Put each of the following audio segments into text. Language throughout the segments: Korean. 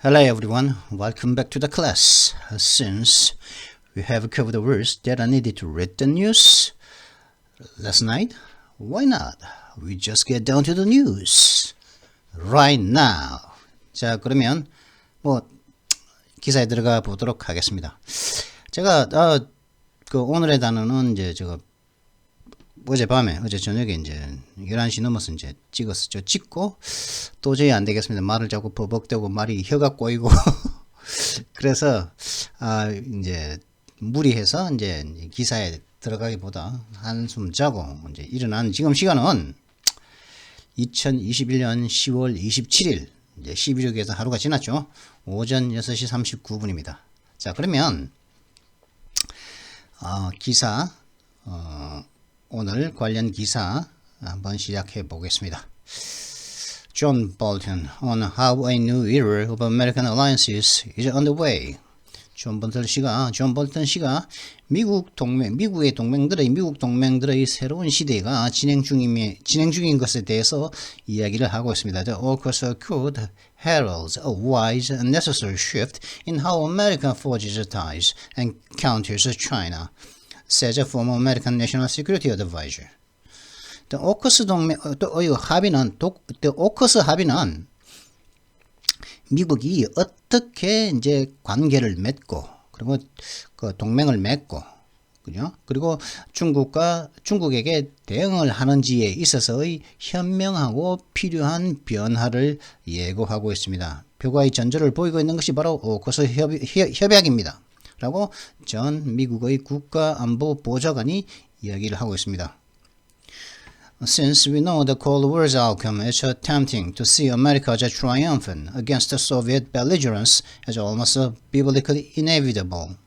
Hello everyone, welcome back to the class. Since we have covered the words that I needed to read the news last night, why not? We just get down to the news right now. 자, 그러면 기사에 들어가 보도록 하겠습니다. 제가 오늘의 단어는 이제 어제 저녁에 이제 11시 넘어서 이제 찍었었죠. 찍고 도저히 안 되겠습니다. 말을 자꾸 버벅대고 말이 혀가 꼬이고 그래서 이제 무리해서 이제 기사에 들어가기보다 한숨 자고 이제 일어난 지금 시간은 2021년 10월 27일 이제 11일에서 하루가 지났죠. 오전 6시 39분입니다. 자, 그러면 기사 오늘 관련 기사 한번 시작해 보겠습니다. John Bolton on how a new era of American alliances is underway. 존 볼턴 씨가 미국 동맹들의 새로운 시대가 진행 중인 것에 대해서 이야기를 하고 있습니다. The AUKUS Accord heralds a wise and necessary shift in how America forges ties and counters China, says a former American National Security Advisor. The AUKUS 합의는 미국이 어떻게 이제 관계를 맺고 그리고 그 동맹을 맺고 그리고 중국에게 대응을 하는지에 있어서의 현명하고 필요한 변화를 예고하고 있습니다. 표가의 전조를 보이고 있는 것이 바로 AUKUS 협약입니다. 라고 전 미국의 국가안보보좌관이 이야기를 하고 있습니다. Since we know the Cold War's outcome is attempting to see America as triumphant against the Soviet belligerence as almost biblically inevitable.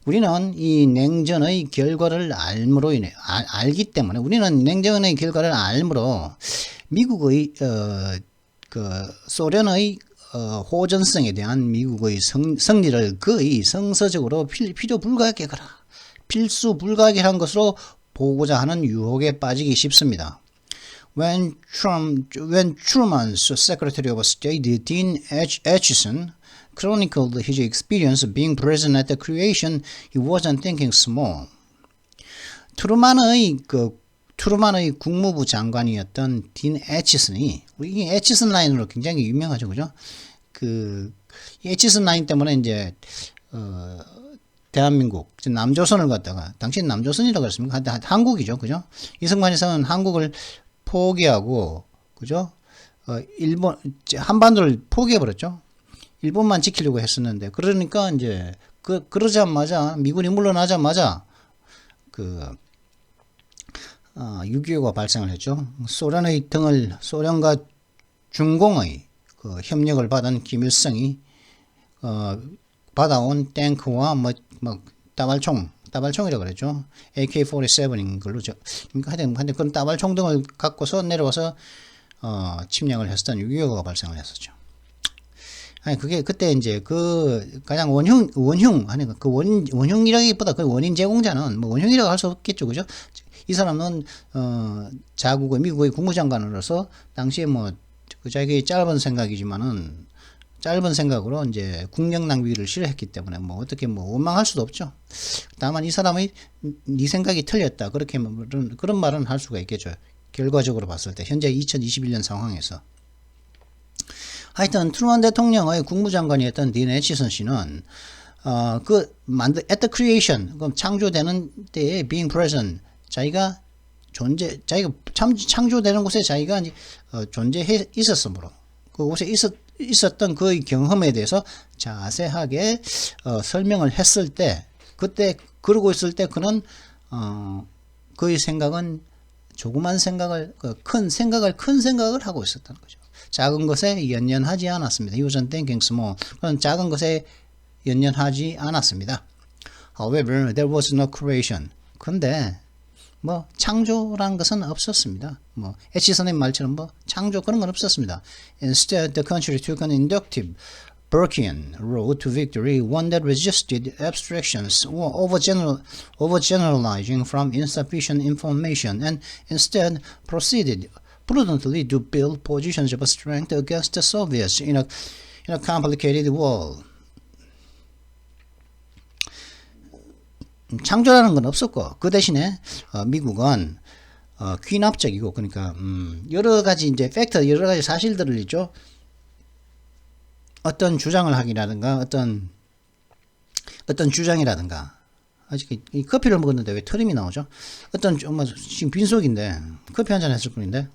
우리는 이 냉전의 결과를 알기 때문에 우리는 냉전의 결과를 알므로 미국의 소련의 호전성에 대한 미국의 승리를 거의 성서적으로 필수 불가하게 한 것으로 보고자 하는 유혹에 빠지기 쉽습니다. When Truman's Secretary of State Dean Acheson chronicled his experience of being present at the creation, he wasn't thinking small. 트루만의 국무부 장관이었던 딘 애치슨이 우리 애치슨 라인으로 굉장히 유명하죠, 그죠? 애치슨 라인 때문에 이제 대한민국 남조선을 갖다가 당시 남조선이라고 했습니까? 한국이죠, 그죠? 이승만에서는 한국을 포기하고 그죠? 일본 한반도를 포기해 버렸죠. 일본만 지키려고 했었는데 그러니까 이제 그러자마자 미군이 물러나자마자 6.25가 발생을 했죠. 소련과 중공의 협력을 받은 김일성이 받아온 탱크와 따발총이라고 그랬죠. AK-47인 걸로 하여튼 그런 따발총 등을 갖고서 내려와서 침략을 했었던 6.25가 발생을 했었죠. 그때 이제 가장 원흉이라기보다 그 원인 제공자는 원흉이라고 할 수 없겠죠, 그죠? 이 사람은 미국의 국무장관으로서 당시에 자기 짧은 생각으로 이제 국력 낭비를 싫어했기 때문에 어떻게 원망할 수도 없죠. 다만 이 사람의 네 생각이 틀렸다 그런 말은 할 수가 있겠죠. 결과적으로 봤을 때 현재 2021년 상황에서. 하여튼 트루먼 대통령의 국무장관이었던 딘 애치슨 씨는 at the creation 창조되는 때에 being present 자기가 창조되는 곳에 자기가 이제 존재해 있었으므로 그곳에 있었던 그의 경험에 대해서 자세하게 설명을 했을 때 그때 그러고 있을 때 그는 그의 생각은 조그만 생각을 큰 생각을 하고 있었다는 거죠. 작은 것에 연연하지 않았습니다. He wasn't thinking small. 그런 작은 것에 연연하지 않았습니다. However, there was no creation. 근데 창조란 것은 없었습니다. 애치선의 말처럼 창조 그런 건 없었습니다. Instead, the country took an inductive Burkean road to victory, one that resisted abstractions or overgeneralizing from insufficient information, and instead proceeded prudently to build positions of strength against the Soviets in a complicated world. 창조라는 건 없었고 그 대신에 미국은 귀납적이고 그러니까 여러 가지 이제 팩터 여러 가지 사실들을 있죠. 어떤 주장을 하기라든가 어떤 주장이라든가 아직 이 커피를 먹었는데 왜 트림이 나오죠? 어떤 지금 빈속인데 커피 한잔 했을 뿐인데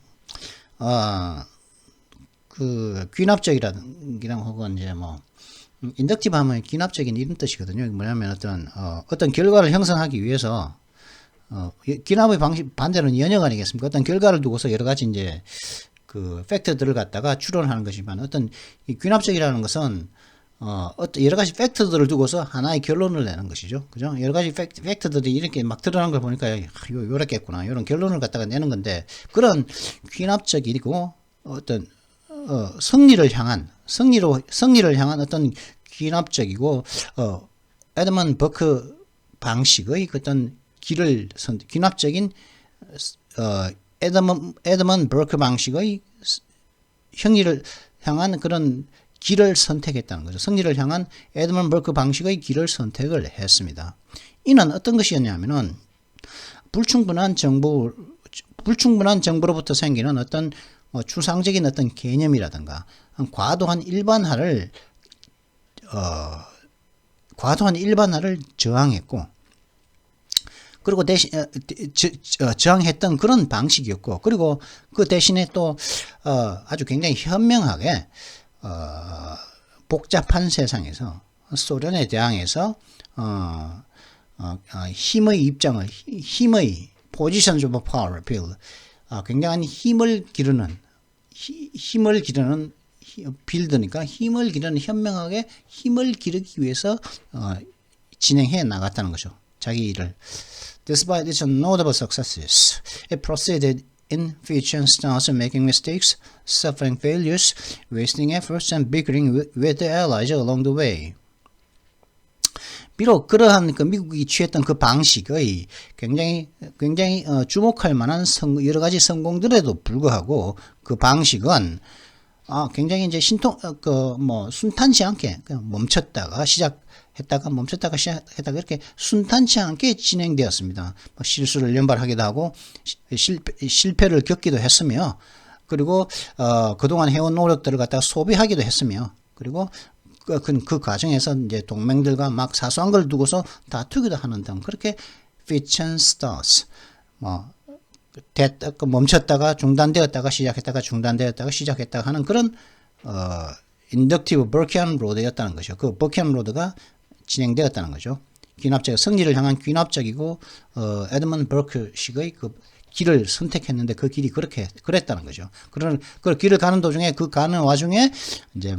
그 귀납적이라는 혹은 이제 뭐 인덕티브 하면 귀납적인 이런 뜻이거든요. 뭐냐면 어떤 결과를 형성하기 위해서 귀납의 방식 반대로는 연역 아니겠습니까? 어떤 결과를 두고서 여러 가지 이제 그 팩터들을 갖다가 추론하는 것이지만 어떤 이 귀납적이라는 것은 어떤 여러 가지 팩터들을 두고서 하나의 결론을 내는 것이죠. 그죠? 여러 가지 팩터들이 이렇게 막 드러난 걸 보니까 요렇겠구나. 이런 결론을 갖다가 내는 건데 그런 귀납적이고 어떤 승리를 향한 어떤 귀납적이고 에드먼 버크 방식의 어떤 귀납적인 에드먼 버크 방식의 승리를 향한 그런 길을 선택했다는 거죠. 승리를 향한 에드먼 버크 방식의 길을 선택을 했습니다. 이는 어떤 것이었냐면은 불충분한 정보로부터 생기는 어떤 추상적인 어떤 개념이라든가 과도한 일반화를 저항했고 그리고 대신 저항했던 그런 방식이었고 그리고 그 대신에 또 아주 굉장히 현명하게 복잡한 세상에서 소련에 대항해서 힘의 positions of power build 굉장한 힘을 기르는 빌드니까 힘을 기르는 현명하게 힘을 기르기 위해서 진행해 나갔다는 거죠. 자기 일을. Despite its notable successes, it proceeded in future stance making mistakes, suffering failures, wasting efforts, and bickering with the Allies along the way. 비록 그러한 그 미국이 취했던 그 방식의 굉장히 주목할 만한 여러 가지 성공들에도 불구하고 그 방식은 굉장히 이제 순탄치 않게 그냥 멈췄다가 시작했다가 이렇게 순탄치 않게 진행되었습니다. 실수를 연발하기도 하고 실패를 겪기도 했으며 그리고 그동안 해온 노력들을 갖다가 소비하기도 했으며 그리고 그 과정에서 이제 동맹들과 막 사소한 걸 두고서 다투기도 하는 등 그렇게 fits and starts 멈췄다가 중단되었다가 시작했다가 중단되었다가 시작했다가 하는 그런 인덕티브 버키안 로드였다는 거죠. 그 버키안 로드가 진행되었다는 거죠. 승리를 향한 귀납적이고 에드먼 버크식의 그 길을 선택했는데 그 길이 그랬다는 거죠. 그 길을 가는 도중에 가는 와중에 이제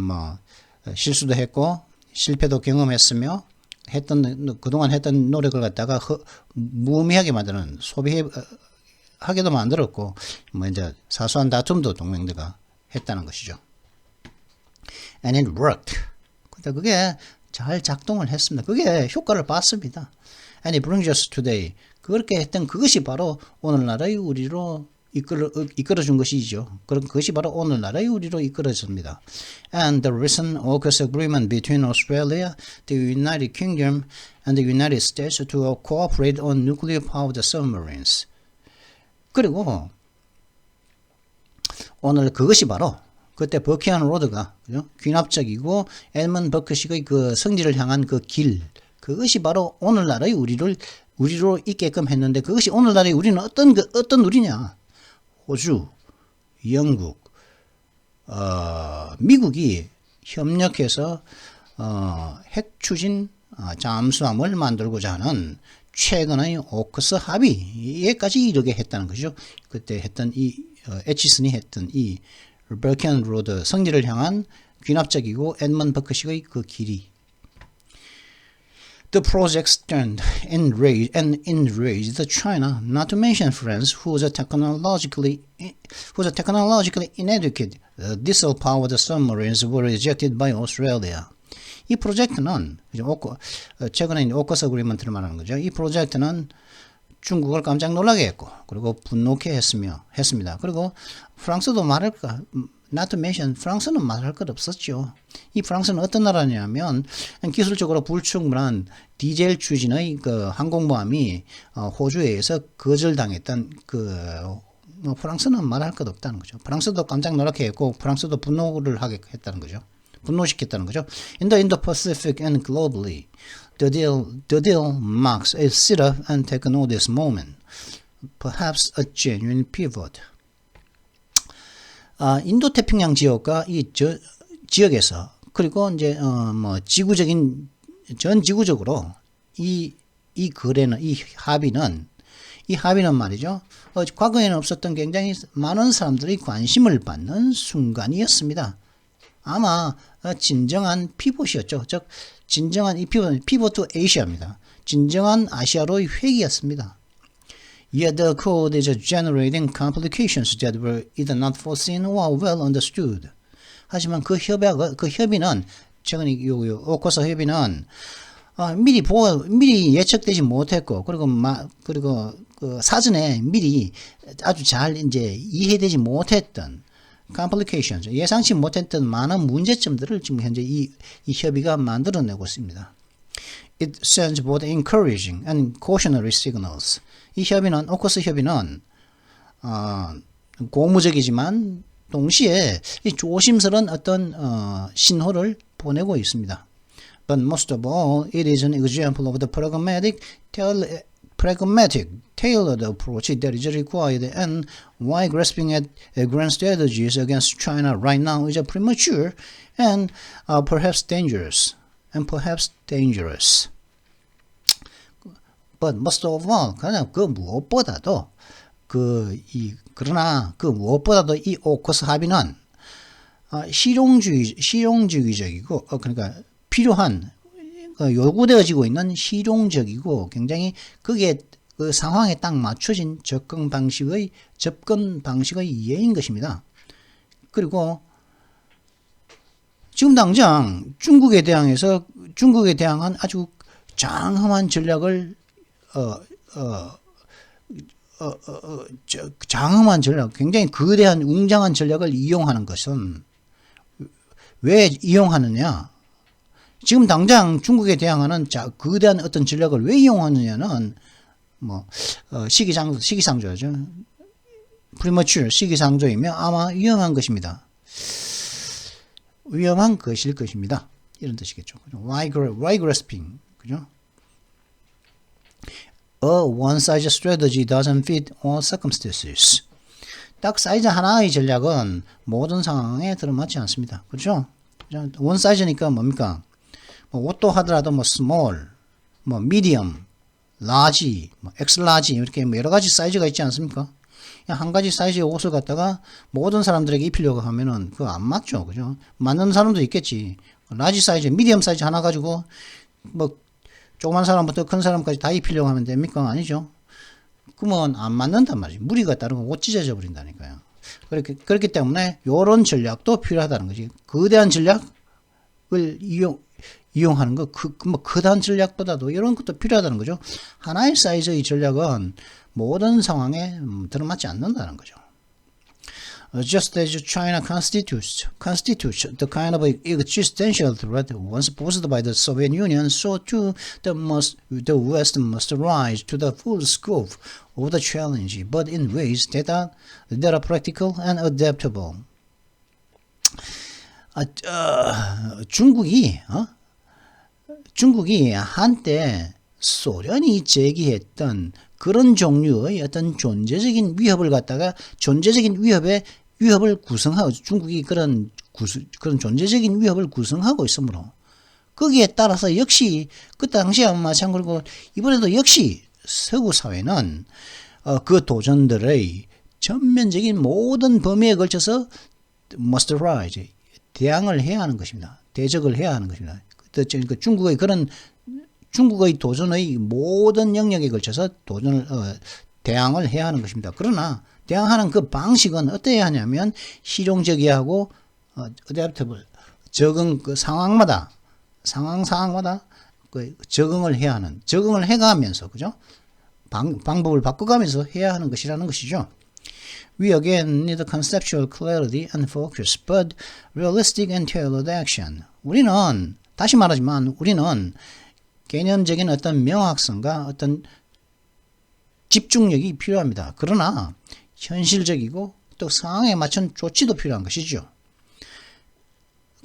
실수도 했고 실패도 경험했으며 그동안 했던 노력을 갖다가 무의미하게 만드는 소비하게도 만들었고 이제 사소한 다툼도 동맹들과 했다는 것이죠. And it worked. 근데 그게 잘 작동을 했습니다. 그게 효과를 봤습니다. And it brings us today. 그렇게 했던 그것이 바로 오늘날의 우리로 이끌어준 것이죠. 그것이 바로 오늘날의 우리로 이끌어집니다. And the recent AUKUS agreement between Australia, the United Kingdom, and the United States to cooperate on nuclear-powered submarines. 그리고 오늘 그것이 바로 그때 버키안 로드가 귀납적이고 에드먼 버크식의 그 성질을 향한 그 길, 그것이 바로 오늘날의 우리로 있게끔 했는데 그것이 오늘날의 우리는 어떤 우리냐? 호주, 영국, 미국이 협력해서 핵 추진 잠수함을 만들고자 하는 최근의 오커스 합의에까지 이르게 했다는 것이죠. 그때 했던 애치슨이 했던 이 버키안 로드 성리를 향한 귀납적이고 에드먼 버크식의 그 길이. The project turned enraged China, not to mention France, whose technologically inadequate diesel-powered submarines were rejected by Australia. 이 프로젝트는 최근에 오커스 어그리먼트를 말하는 거죠. 이 프로젝트는 중국을 깜짝 놀라게 했고, 그리고 분노케 했습니다. 그리고 프랑스도 말할까, not to mention 프랑스는 말할 것 없었죠. 이 프랑스는 어떤 나라냐면 기술적으로 불충분한 디젤 추진의 그 항공모함이 호주에 의해서 거절당했던 프랑스는 말할 것 없다는 거죠. 프랑스도 깜짝 놀라게 했고, 프랑스도 분노를 하게 했다는 거죠. 분노시켰다는 거죠. In the Indo-Pacific and globally, the deal marks a sit-up and take notice moment, perhaps a genuine pivot. 인도 태평양 지역과 이 지역에서, 그리고 이제 전 지구적으로 이 거래는, 이 합의는 말이죠. 과거에는 없었던 굉장히 많은 사람들이 관심을 받는 순간이었습니다. 아마 진정한 피봇이었죠. 즉 진정한 이 피봇도 아시아입니다. 진정한 아시아로의 획이었습니다. Yet the code is generating complications that were either not foreseen or well understood. 하지만 그 협의는 최근에 오코스 협의는 미리 예측되지 못했고, 그리고 그 사전에 미리 아주 잘 이제 이해되지 못했던 complications, 예상치 못했던 많은 문제점들을 지금 현재 이 협의가 만들어내고 있습니다. It sends both encouraging and cautionary signals. 이 협의는, 오코스 협의는 고무적이지만 동시에 이 조심스러운 어떤 신호를 보내고 있습니다. But most of all, it is an example of the tailored approach that is required, and why grasping at grand strategies against China right now is premature and perhaps dangerous. But most of all, 그냥 그러나 그 무엇보다도 이 오코스 합의는 실용주의적이고, 그러니까 필요한, 요구되어지고 있는 실용적이고 굉장히 그게 그 상황에 딱 맞춰진 접근 방식의 예인 것입니다. 그리고 지금 당장 중국에 대항한 아주 장엄한 전략을 굉장히 거대한 웅장한 전략을 이용하는 것은 왜 이용하느냐? 지금 당장 중국에 대항하는 거대한 어떤 전략을 왜 이용하느냐는 시기상조죠. premature, 시기상조이며 아마 위험한 것입니다. 위험한 것일 것입니다. 이런 뜻이겠죠. Why grasping? 그죠? A one-size strategy doesn't fit all circumstances. 딱 사이즈 하나의 전략은 모든 상황에 들어맞지 않습니다. 그렇죠? 원 사이즈니까 뭡니까? 옷도 하더라도 small, medium, large, extra large 이렇게 여러 가지 사이즈가 있지 않습니까? 한 가지 사이즈의 옷을 갖다가 모든 사람들에게 입히려고 하면은 그거 안 맞죠, 그죠? 맞는 사람도 있겠지. 라지 사이즈, 미디엄 사이즈 하나 가지고 조그만 사람부터 큰 사람까지 다 입히려고 하면 됩니까? 아니죠. 그러면 안 맞는단 말이지. 무리가 따르면 옷 찢어져 버린다니까요. 그렇기 때문에 이런 전략도 필요하다는 거지. 거대한 전략을 이용하는 거, 거대한 전략보다도 이런 것도 필요하다는 거죠. 하나의 사이즈의 전략은 모든 상황에 들어맞지 않는다는 거죠. Just as China constitutes the kind of existential threat once posed by the Soviet Union, so too the West must rise to the full scope of the challenge, but in ways that are practical and adaptable. 중국이 한때 소련이 제기했던 그런 종류의 어떤 존재적인 위협을 구성하고, 중국이 그런 존재적인 위협을 구성하고 있으므로, 거기에 따라서 역시 그 당시와 마찬가지고 이번에도 역시 서구 사회는 그 도전들의 전면적인 모든 범위에 걸쳐서 must rise, 대항을 해야 하는 것입니다. 대적을 해야 하는 것입니다. 중국의 도전의 모든 영역에 걸쳐서 대항을 해야 하는 것입니다. 그러나 대항하는 그 방식은 어때야 하냐면 실용적이야 하고 adaptable, 상황마다 적응을 해가면서, 그죠? 방법을 바꿔가면서 해야 하는 것이라는 것이죠. We again need conceptual clarity and focus, but realistic and tailored action. 우리는 다시 말하지만 우리는 개념적인 어떤 명확성과 어떤 집중력이 필요합니다. 그러나 현실적이고 또 상황에 맞춘 조치도 필요한 것이죠.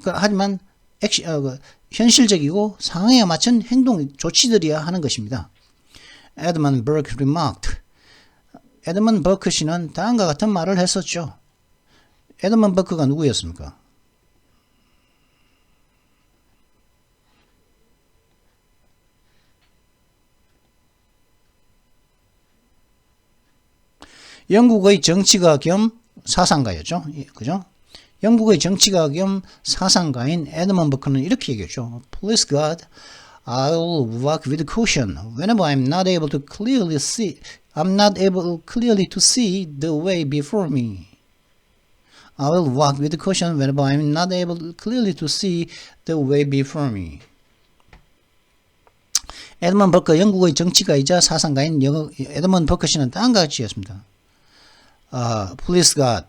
하지만 현실적이고 상황에 맞춘 행동 조치들이야 하는 것입니다. Edmund Burke remarked. 에드먼드 버크 씨는 다음과 같은 말을 했었죠. 에드먼드 버크가 누구였습니까? 영국의 정치가 겸 사상가였죠. 그죠? 영국의 정치가 겸 사상가인 에드먼드 버크는 이렇게 얘기했죠. Please God, I'll walk with caution whenever I'm not able to clearly see the way before me. I will walk with caution whenever I'm not able clearly to see the way before me. 에드먼드 버크 영국의 정치가이자 사상가인 에드먼드 버크 씨는 다음과 같이 했습니다. Please God,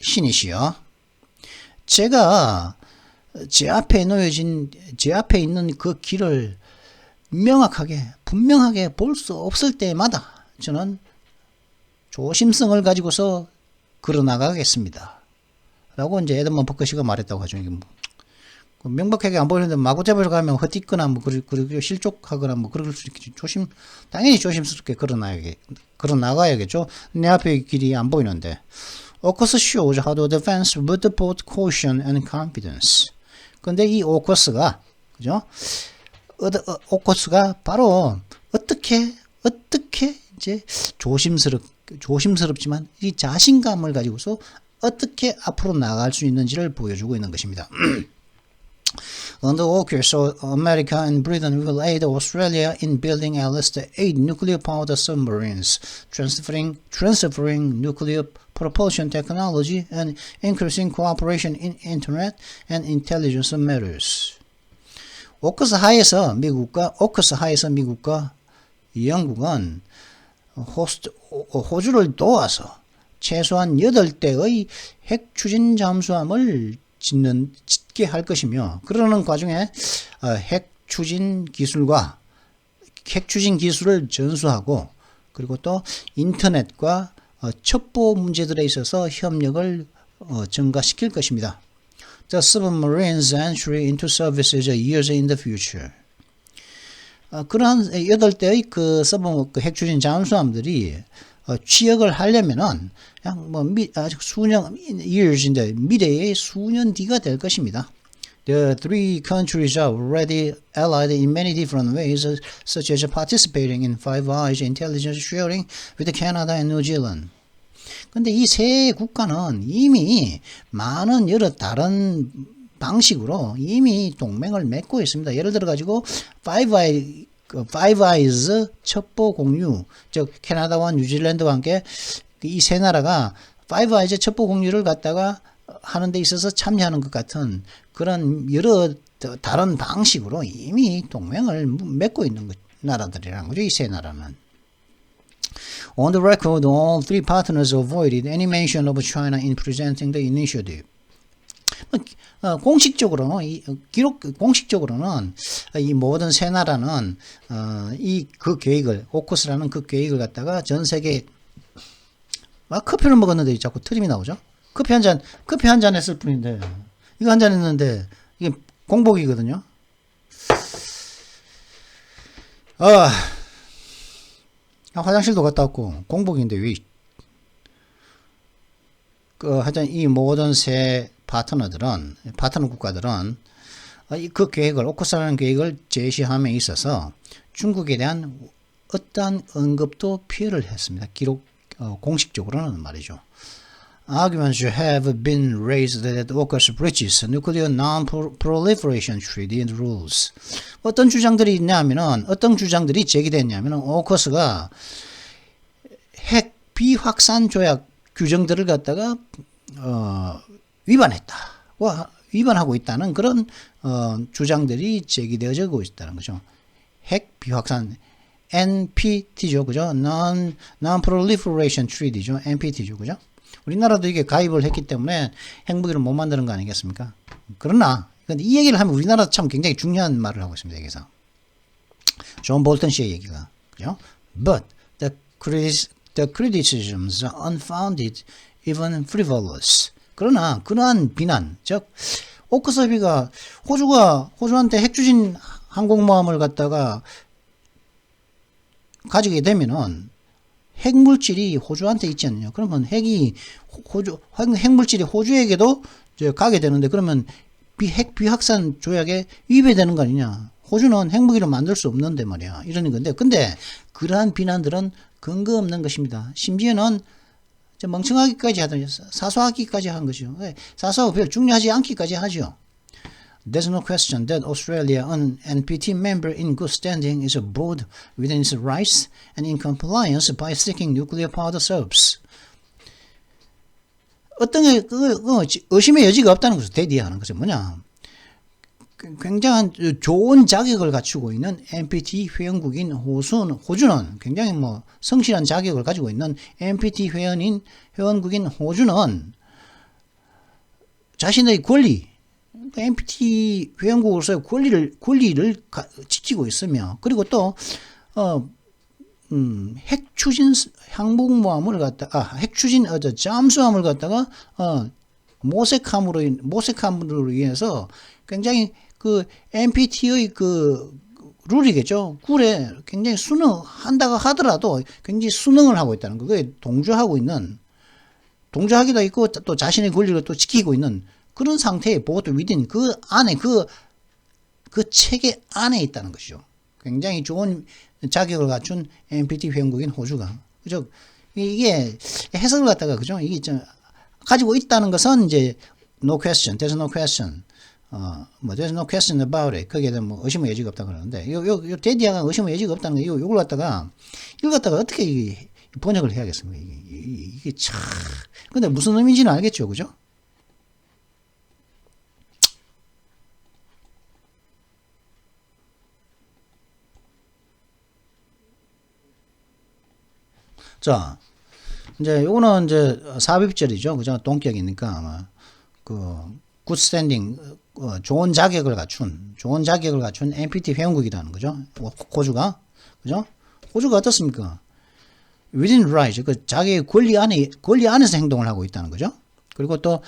신이시여, 제가 제 앞에 있는 그 길을 명확하게 분명하게 볼 수 없을 때마다 저는 조심성을 가지고서 걸어나가겠습니다. 라고 이제 에드먼드 버크 씨가 말했다고 하죠. 이게 뭐 명백하게 안 보이는데 마구잡이로 가면 헛디거나 뭐 그리고 실족하거나 뭐 그럴 수 있겠죠. 당연히 조심스럽게 걸어나가야겠죠. 내 앞에 길이 안 보이는데. Occus shows how to advance with both caution and confidence. 근데 이 오커스가, 그죠? 오커스가 바로 어떻게 이제 조심스럽지만 이 자신감을 가지고서 어떻게 앞으로 나갈 수 있는지를 보여주고 있는 것입니다. Under AUKUS, America and Britain will aid Australia in building at least 8 nuclear-powered submarines, transferring nuclear propulsion technology and increasing cooperation in internet and intelligence matters. 오커스 하에서 미국과 영국은 호주를 도와서 최소한 8대의 핵 추진 잠수함을 짓게 할 것이며, 그러는 과정에 핵 추진 기술을 전수하고, 그리고 또 인터넷과 첩보 문제들에 있어서 협력을 증가시킬 것입니다. The submarines entry into service years in the future. 그러한 8대의 그 핵추진 잠수함들이 취역을 하려면은 그냥 뭐 아직 years인데 미래의 수년 뒤가 될 것입니다. The three countries are already allied in many different ways, such as participating in Five Eyes intelligence sharing with Canada and New Zealand. 근데 이 세 국가는 이미 많은 여러 다른 방식으로 이미 동맹을 맺고 있습니다. 예를 들어 가지고 Five Eyes 첩보 공유, 즉 캐나다와 뉴질랜드와 함께 이 세 나라가 Five Eyes 첩보 공유를 갖다가 하는 데 있어서 참여하는 것 같은 그런 여러 다른 방식으로 이미 동맹을 맺고 있는 나라들이라는 거죠. 이 세 나라는. On the record, all three partners avoided any mention of China in presenting the initiative. 공식적으로는 이 모든 세 나라는 그 계획을, 오커스라는 그 계획을 갖다가 전 세계 커피를 먹었는데 자꾸 트림이 나오죠. 커피 한 잔 했을 뿐인데, 이거 한 잔 했는데 이게 공복이거든요. 화장실도 갔다 왔고 공복인데 왜 하여튼 이 모든 세 파트너 국가들은 그 계획을, 오커스라는 계획을 제시함에 있어서 중국에 대한 어떠한 언급도 피해를 했습니다. 공식적으로는 말이죠. Arguments have been raised that AUKUS breaches nuclear non-proliferation treaty and rules. 어떤 주장들이 제기됐냐면은 AUKUS가 핵 비확산 조약 규정들을 갖다가 위반하고 있다는 그런 주장들이 제기되어지고 있다는 거죠. 핵 비확산, NPT죠, 그죠? Non-Proliferation Treaty죠, NPT죠, 그죠? 우리나라도 이게 가입을 했기 때문에 핵무기를 못 만드는 거 아니겠습니까? 그러나 이 얘기를 하면 우리나라 참 굉장히 중요한 말을 하고 있습니다. 여기서 존 볼턴 씨의 얘기가, 그죠? But the criticisms are unfounded, even frivolous. 그러나 그러한 비난, 즉 오크서비가 호주한테 핵추진 항공모함을 갖다가 가지게 되면은 핵물질이 호주한테 있지 않느냐. 그러면 핵물질이 호주에게도 가게 되는데, 그러면 핵 비확산 조약에 위배되는 거 아니냐. 호주는 핵무기를 만들 수 없는데 말이야. 이러는 건데, 근데 그러한 비난들은 근거 없는 것입니다. 심지어는 멍청하기까지 하더니 사소하기까지 한 것이죠. 사소하고 별 중요하지 않기까지 하죠. There's no question that Australia, an NPT member in good standing, is both within its rights and in compliance by seeking nuclear-powered subs. 어떤 게 의심의 여지가 없다는 것을 대디하는 것은 뭐냐? 굉장한 좋은 자격을 갖추고 있는 NPT 회원국인 호주는 굉장히 성실한 자격을 가지고 있는 NPT 회원국인 호주는 자신의 권리, NPT 회원국으로서의 권리를 지키고 있으며, 그리고 또 핵추진 항공모함을 핵추진 잠수함을 갖다가 모색함으로 인해서 굉장히 그 NPT의 그 룰이겠죠. 꿀에 굉장히 순응한다고 하더라도 굉장히 순응을 하고 있다는 거. 그게 동조하기도 있고 또 자신의 권리를 또 지키고 있는 그런 상태에 보호도 위딘 그 안에 그 체계 안에 있다는 것이죠. 굉장히 좋은 자격을 갖춘 NPT 회원국인 호주가, 그죠? 이게 해석을 갖다가, 그죠? 이게 가지고 있다는 것은 이제 no question, there's no question, there's no question about it. 거기에 대한 의심의 여지가 없다 그러는데, 요 데디아가 의심의 여지가 없다는 게 이걸 갖다가 어떻게 번역을 해야겠습니까? 이게 참. 근데 무슨 의미인지는 알겠죠, 그죠? 자, 이제 요거는 이제 삽입절이죠. 그죠? 동격이니까 아마 good standing, 좋은 자격을 갖춘 NPT 회원국이라는 거죠. 호주가. 그죠? 호주가 어떻습니까? within right, 자기의 권리 안에서 행동을 하고 있다는 거죠. 그리고 또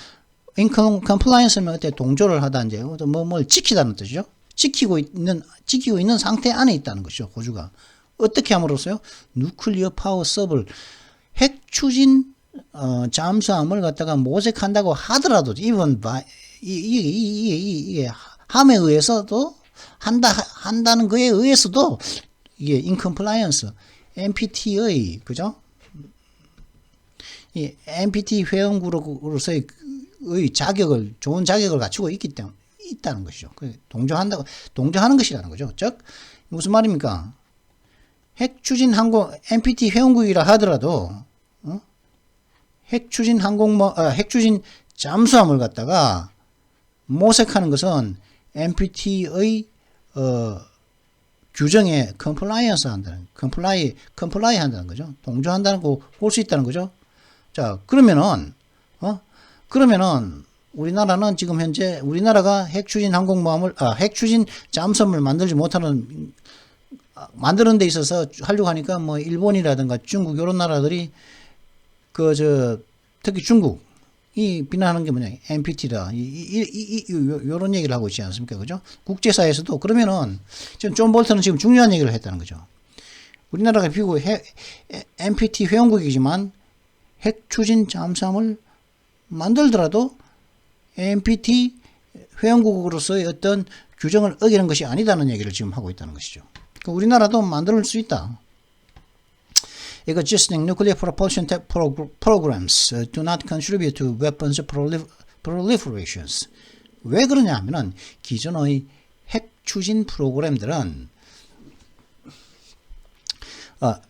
in compliance는 어때? 동조를 하다 이제 뭘 지키다는 뜻이죠. 지키고 있는 상태 안에 있다는 것이죠. 호주가. 어떻게 함으로써요? 누클리어 파워 서브를 핵추진 잠수함을 갖다가 모색한다고 하더라도, even by 이게 함에 의해서도 한다는 거에 의해서도 이게 in compliance, NPT의, 그죠? 이 NPT 회원국으로서의 좋은 자격을 갖추고 있다는 것이죠. 동조하는 것이라는 거죠. 즉 무슨 말입니까? 핵추진 NPT 회원국이라 하더라도 핵추진 잠수함을 갖다가 모색하는 것은 NPT의 규정에 compliance 한다는, comply 한다는 거죠. 동조한다는 거 볼 수 있다는 거죠. 자, 그러면은 우리나라는 지금 현재 우리나라가 핵추진 잠수함을 만드는 데 있어서 하려고 하니까 일본이라든가 중국 이런 나라들이 특히 중국이 비난하는 게 뭐냐, NPT다. 이런 얘기를 하고 있지 않습니까? 그죠? 국제사회에서도. 그러면은 지금 존 볼턴은 지금 중요한 얘기를 했다는 거죠. 우리나라가 비록 NPT 회원국이지만 핵추진 잠수함을 만들더라도 NPT 회원국으로서의 어떤 규정을 어기는 것이 아니다는 얘기를 지금 하고 있다는 것이죠. 우리나라도 만들 수 있다. Existing nuclear propulsion programs do not contribute to weapons proliferations. 왜 그러냐 하면은 기존의 핵 추진 프로그램들은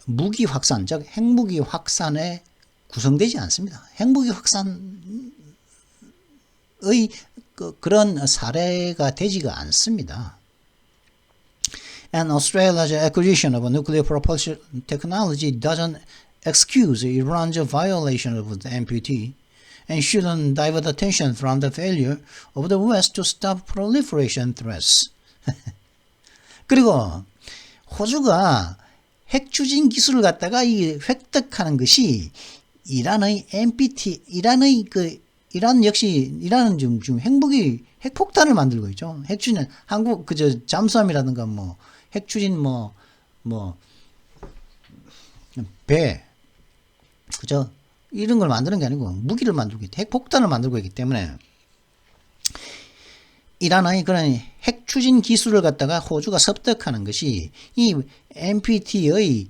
무기 확산, 즉 핵무기 확산에 구성되지 않습니다. 핵무기 확산의 그런 사례가 되지가 않습니다. And Australia's acquisition of nuclear propulsion technology doesn't excuse Iran's violation of the NPT and shouldn't divert attention from the failure of the West to stop proliferation threats. 그리고 호주가 핵 추진 기술을 갖다가 이 획득하는 것이 이란의 NPT, 이란 역시 이란은 지금 핵무기 핵폭탄을 만들고 있죠. 핵추진 한국 그저 잠수함이라든가 뭐 핵추진 배 그저 이런 걸 만드는 게 아니고 무기를 만들고 있다. 핵폭탄을 만들고 있기 때문에 이란의 그런 핵추진 기술을 갖다가 호주가 습득하는 것이 이 NPT에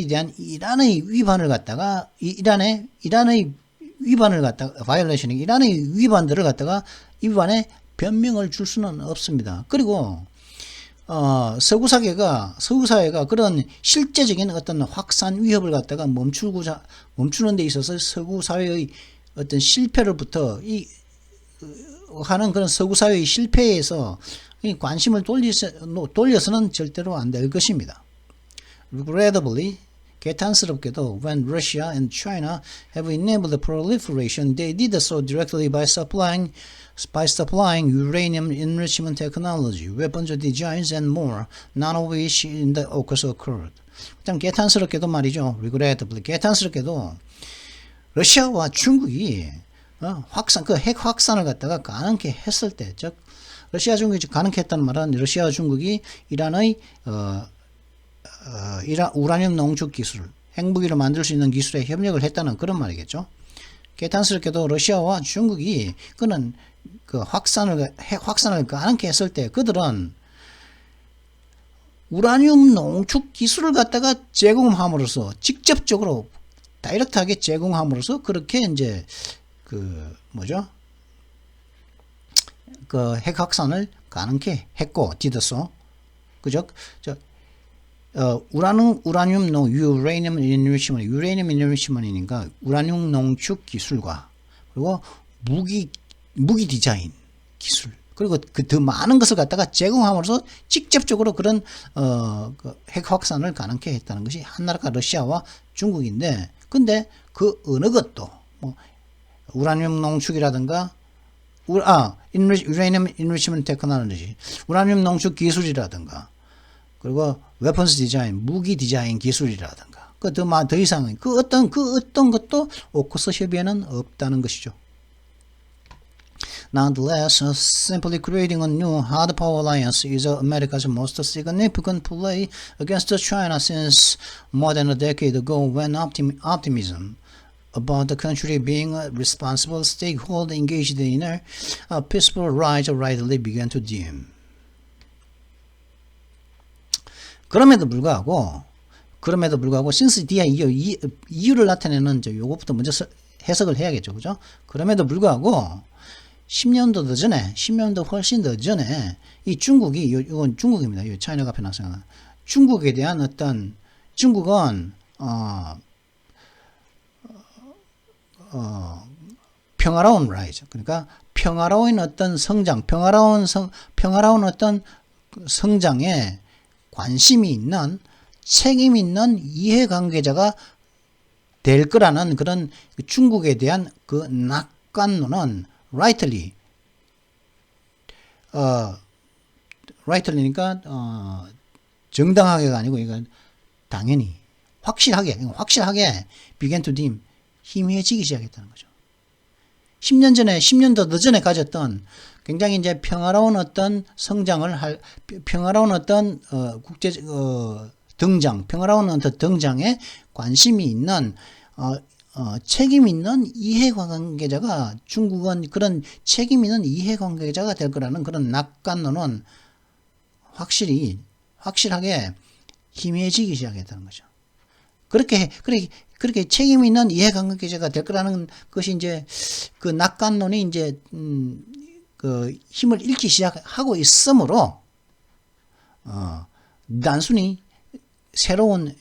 대한 이란의 위반을 갖다가 이란의 위반을 갖다가 바이올레이션이 이란의 위반들을 갖다가 위반에 변명을 줄 수는 없습니다. 그리고 서구 사회가 그런 실제적인 어떤 확산 위협을 갖다가 멈추는 데 있어서 서구 사회의 어떤 실패로부터 하는 그런 서구 사회의 실패에서 관심을 돌려서는 절대로 안 될 것입니다. Regrettably, 개탄스럽게도 when Russia and China have enabled the proliferation, they did so directly by supplying uranium enrichment technology, weapons designs, and more, none of which in the AUKUS occurred. 참 개탄스럽게도 말이죠. Regrettably, 개탄스럽게도 러시아와 중국이 핵 확산을 갖다가 가능케 했을 때, 즉 러시아 중국이 가능케 했다는 말은 러시아와 중국이 이란의 우라늄 농축 기술, 핵무기를 만들 수 있는 기술에 협력을 했다는 그런 말이겠죠. 개탄스럽게도 러시아와 중국이 그는 핵 확산을 가능케 했을 때 그들은 우라늄 농축 기술을 갖다가 제공함으로써 직접적으로 다이렉트하게 제공함으로써 그렇게 이제 핵 확산을 가능케 했고 디드소 그죠? 유레니엄 인리치먼이니까 우라늄 농축 기술과 그리고 무기 디자인 기술 그리고 더 많은 것을 갖다가 제공함으로써 직접적으로 그런 핵 확산을 가능케 했다는 것이 한 나라가 러시아와 중국인데, 근데 그 어느 것도 우라늄 농축이라든가 유레니엄 인리치먼트 테크놀로지, 우라늄 농축 기술이라든가 그리고 웨펀스 디자인, 무기 디자인 기술이라든가 더 이상은 어떤 것도 오쿠스 협의에는 없다는 것이죠. Nonetheless, simply creating a new hard power alliance is America's most significant play against China since more than a decade ago, when optimism about the country being a responsible stakeholder engaged in a peaceful rise rightly began to dim. 그럼에도 불구하고 since 뒤에 이유를 나타내는 요것부터 먼저 해석을 해야겠죠, 그죠? 그럼에도 불구하고 10년도 훨씬 더 전에 이 중국이 이건 중국입니다. 이 차이나가 앞에 나왔어요. 중국에 대한 중국은 평화로운 라이즈, 그러니까 평화로운 어떤 성장, 평화로운 어떤 성장에 관심이 있는, 책임 있는 이해관계자가 될 거라는 그런 중국에 대한 그 낙관론은 rightly니까 정당하게가 아니고 이건 당연히 확실하게 began to dim, 희미해지기 시작했다는 거죠. 10년 더 전에 가졌던 굉장히 이제 평화로운 어떤 성장을 평화로운 어떤 평화로운 어떤 등장에 관심이 있는 책임 있는 이해관계자가, 중국은 그런 책임 있는 이해관계자가 될 거라는 그런 낙관론은 확실하게 희미해지기 시작했다는 거죠. 그렇게 책임 있는 이해관계자가 될 거라는 것이 이제 그 낙관론이 이제 그 힘을 잃기 시작하고 있으므로 단순히 새로운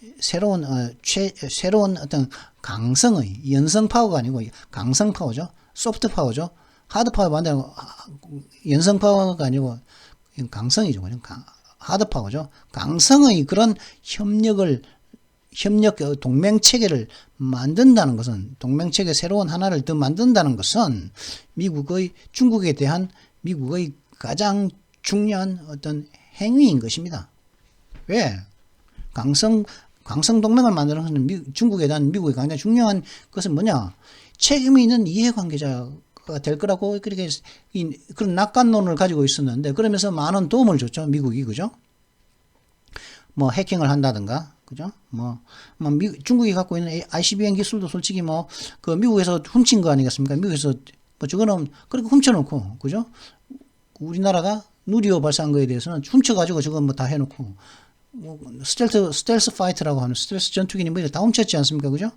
어떤 강성의 연성 파워가 아니고 강성 파워죠. 소프트 파워죠. 하드 파워 반대로 연성 파워가 아니고 강성이죠. 그냥 하드파워죠. 강성의 그런 협력 동맹체계를 만든다는 것은, 동맹체계 새로운 하나를 더 만든다는 것은 중국에 대한 미국의 가장 중요한 어떤 행위인 것입니다. 왜? 강성 동맹을 만드는 것은 중국에 대한 미국의 가장 중요한 것은 뭐냐? 책임이 있는 이해관계자가 될 거라고 그렇게 그런 낙관론을 가지고 있었는데, 그러면서 많은 도움을 줬죠. 미국이. 그죠? 뭐 해킹을 한다든가. 그죠? 중국이 갖고 있는 ICBM 기술도 솔직히 그 미국에서 훔친 거 아니겠습니까? 미국에서 저거는 그렇게 훔쳐놓고, 그죠? 우리나라가 누리호 발사한 거에 대해서는 훔쳐가지고 저거 다 해놓고, 스텔스 파이터라고 하는 스텔스 전투기니 다 훔쳤지 않습니까? 그죠?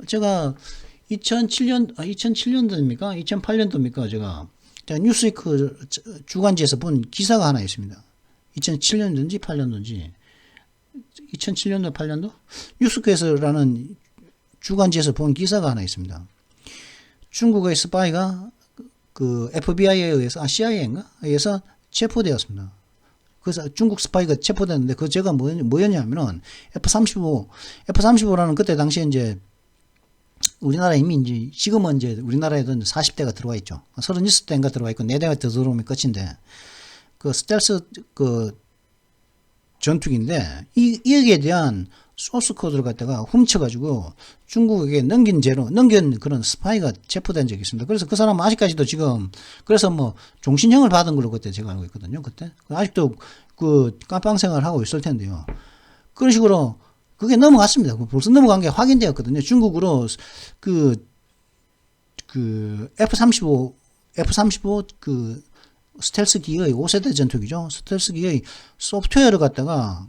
제가 2007년도입니까? 2008년도입니까? 제가 뉴스위크 주간지에서 본 기사가 하나 있습니다. 2007년도인지 8년도인지 2007년도 8년도 뉴스크에서라는 주간지에서 본 기사가 하나 있습니다. 중국의 스파이가 그 FBI에 의해서 CIA인가? 의해서 체포되었습니다. 그래서 중국 스파이가 체포됐는데 그 제가 뭐였냐면은 F-35라는 그때 당시에 이제 우리나라 이미 이제 지금은 이제 우리나라에도 40대가 들어와 있죠. 36대인가 들어와 있고 4대가 더 들어오면 끝인데, 그 스텔스 그 전투기인데 여기에 대한 소스 코드를 갖다가 훔쳐가지고 중국에게 넘긴 그런 스파이가 체포된 적이 있습니다. 그래서 그 사람은 아직까지도 지금, 그래서 종신형을 받은 걸로 그때 제가 알고 있거든요. 그때 아직도 그 깜빵 생활을 하고 있을 텐데요. 그런 식으로 그게 넘어갔습니다. 벌써 넘어간 게 확인되었거든요. 중국으로 그 F-35 그 스텔스기의 5세대 전투기죠. 스텔스기의 소프트웨어를 갖다가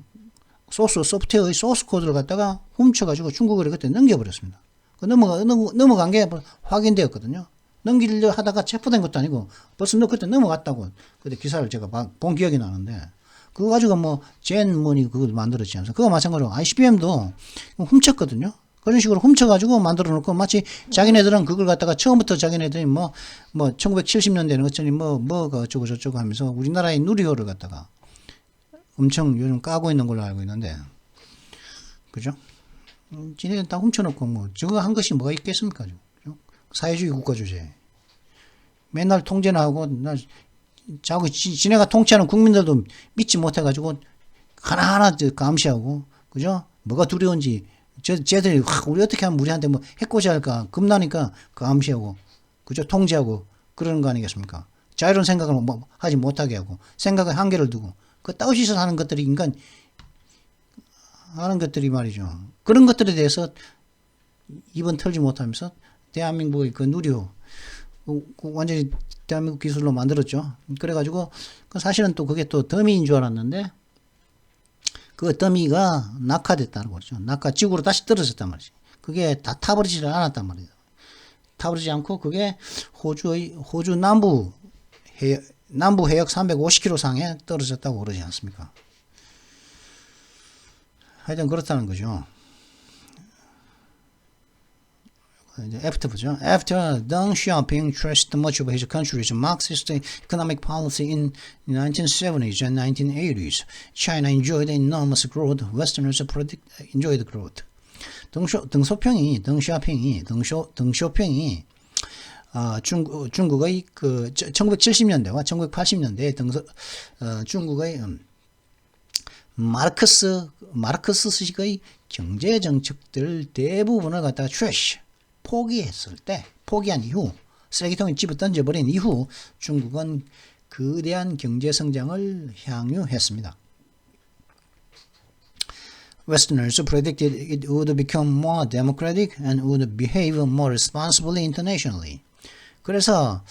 소프트웨어의 소스 코드를 갖다가 훔쳐가지고 중국으로 그때 넘겨버렸습니다. 넘어간 게 확인되었거든요. 넘기려 하다가 체포된 것도 아니고 벌써 그때 넘어갔다고 그때 기사를 제가 본 기억이 나는데, 그거 가지고 젠머니 그걸 만들었지 않습니까? 그거 마찬가지로 ICBM도 훔쳤거든요. 그런 식으로 훔쳐가지고 만들어 놓고 마치 자기네들은 그걸 갖다가 처음부터 자기네들이 1970년대는 것처럼 뭐가 어쩌고 저쩌고 하면서 우리나라의 누리호를 갖다가 엄청 요즘 까고 있는 걸로 알고 있는데, 그죠? 지네들 다 훔쳐놓고 저거 한 것이 뭐가 있겠습니까? 그죠? 사회주의 국가 주제. 맨날 통제나 하고, 지네가 통치하는 국민들도 믿지 못해가지고 하나하나 감시하고, 그죠? 뭐가 두려운지, 쟤들이 우리 어떻게 하면 우리한테 해코지할까 겁나니까 감시하고, 그죠? 통제하고 그러는 거 아니겠습니까? 자유로운 생각을 하지 못하게 하고, 생각에 한계를 두고, 그 따위시서 하는 것들이 인간 하는 것들이 말이죠. 그런 것들에 대해서 입은 털지 못하면서 대한민국의 그 누리호 완전히 대한민국 기술로 만들었죠. 그래가지고 사실은 또 그게 또 더미인 줄 알았는데 그 더미가 낙하됐다는 거죠. 지구로 다시 떨어졌단 말이지. 그게 다 타버리지 않았단 말이에요. 타버리지 않고 그게 호주 남부 해역 350km 상에 떨어졌다고 그러지 않습니까? 하여튼 그렇다는 거죠. 이제 F죠. After Deng Xiaoping traced much of his country's Marxist economic policy in the 1970s and 1980s, China enjoyed enormous growth. Westerners enjoyed growth. 덩쇼핑이 중국의 그 1970년대와 1980년대에 중국의 마르크스식의 경제 정책들 대부분을 갖다가 포기한 이후, 쓰레기통에 집어 던져버린 이후 중국은 거대한 경제 성장을 향유했습니다. Westerners predicted it would become more democratic and would behave more responsibly internationally. 그래서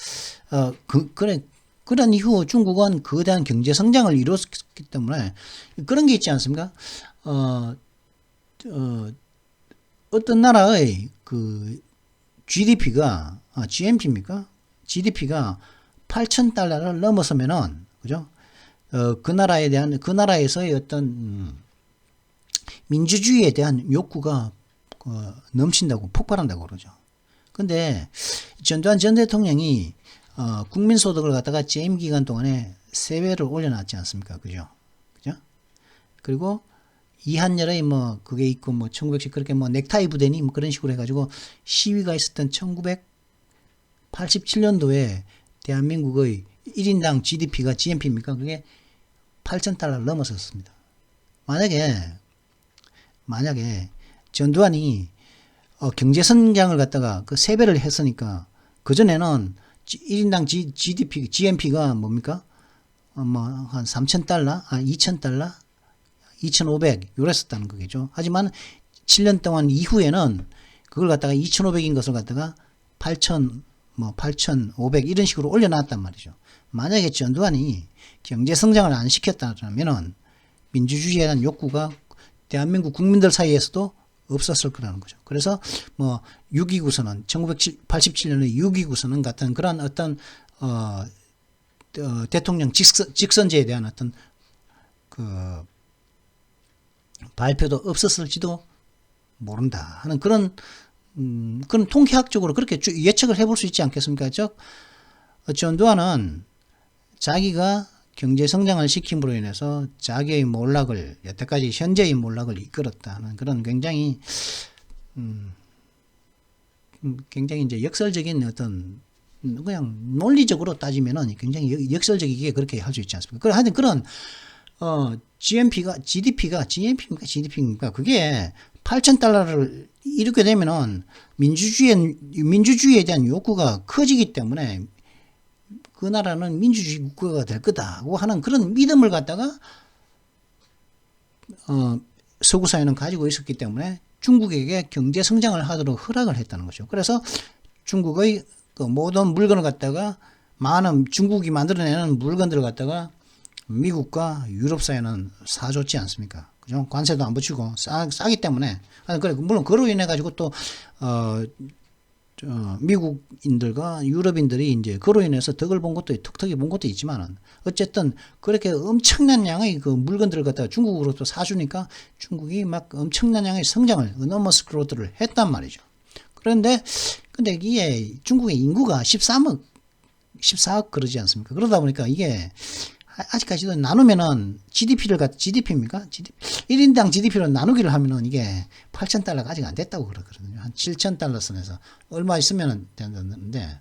그런 이후 중국은 거대한 경제 성장을 이뤘기 때문에 그런 게 있지 않습니까? 어떤 나라의 그 GDP가 GNP입니까? GDP가 8,000달러를 넘어서면은, 그죠? 그 나라에서의 어떤 민주주의에 대한 욕구가 넘친다고, 폭발한다고 그러죠. 근데 전두환 전 대통령이 국민소득을 갖다가 재임 기간 동안에 3배를 올려놨지 않습니까? 그죠? 그리고 이한열의 뭐 그게 있고 뭐 1910 그렇게 뭐 넥타이 부대니 뭐 그런 식으로 해가지고 시위가 있었던 1987년도에 대한민국의 1인당 GDP가 GNP입니까? 그게 8,000달러를 넘어섰습니다. 만약에 전두환이 경제 성장을 갖다가 그 3배를 했으니까 그전에는 1인당 GDP, GNP가 뭡니까? 뭐 한 3,000달러, 2,000달러, 2,500 요랬었다는 거겠죠. 하지만 7년 동안 이후에는 그걸 갖다가 2,500인 것을 갖다가 8,000, 뭐 8,500 이런 식으로 올려놨단 말이죠. 만약에 전두환이 경제 성장을 안 시켰다면은 민주주의에 대한 욕구가 대한민국 국민들 사이에서도 없었을 거라는 거죠. 그래서 뭐 6.29선언, 1987년의 6.29선언 같은 그런 어떤 대통령 직선제에 대한 어떤 그 발표도 없었을지도 모른다 하는 그런 통계학적으로 그렇게 예측을 해볼 수 있지 않겠습니까? 즉 전두환은 자기가 경제 성장을 시킴으로 인해서 자기의 몰락을 여태까지 현재의 몰락을 이끌었다 하는 그런 굉장히 이제 역설적인 어떤 그냥 논리적으로 따지면은 굉장히 역설적이게 그렇게 할 수 있지 않습니까? 하여튼 그런 GDP입니까? 그게 8,000달러를 이렇게 되면은 민주주의에 대한 욕구가 커지기 때문에 그 나라는 민주주의 국가가 될 거다고 하는 그런 믿음을 갖다가 서구 사회는 가지고 있었기 때문에 중국에게 경제 성장을 하도록 허락을 했다는 거죠. 그래서 중국의 그 모든 물건을 갖다가 많은 중국이 만들어내는 물건들을 갖다가 미국과 유럽 사회는 사줬지 않습니까? 그죠? 관세도 안 붙이고 싸기 때문에. 그래, 물론 그로 인해 가지고 또 미국인들과 유럽인들이 이제 그로 인해서 덕을 본 것도 톡톡히 본 것도 있지만은 어쨌든 그렇게 엄청난 양의 그 물건들을 갖다가 중국으로부터 사주니까 중국이 막 엄청난 양의 성장을 enormous growth를 했단 말이죠. 근데 이게 중국의 인구가 14억 그러지 않습니까? 그러다 보니까 이게 아직까지도 나누면은 GDP입니까? 1인당 GDP로 나누기를 하면은 이게 8,000달러가 아직 안 됐다고 그러거든요. 한 7,000달러 선에서 얼마 있으면 된다는데.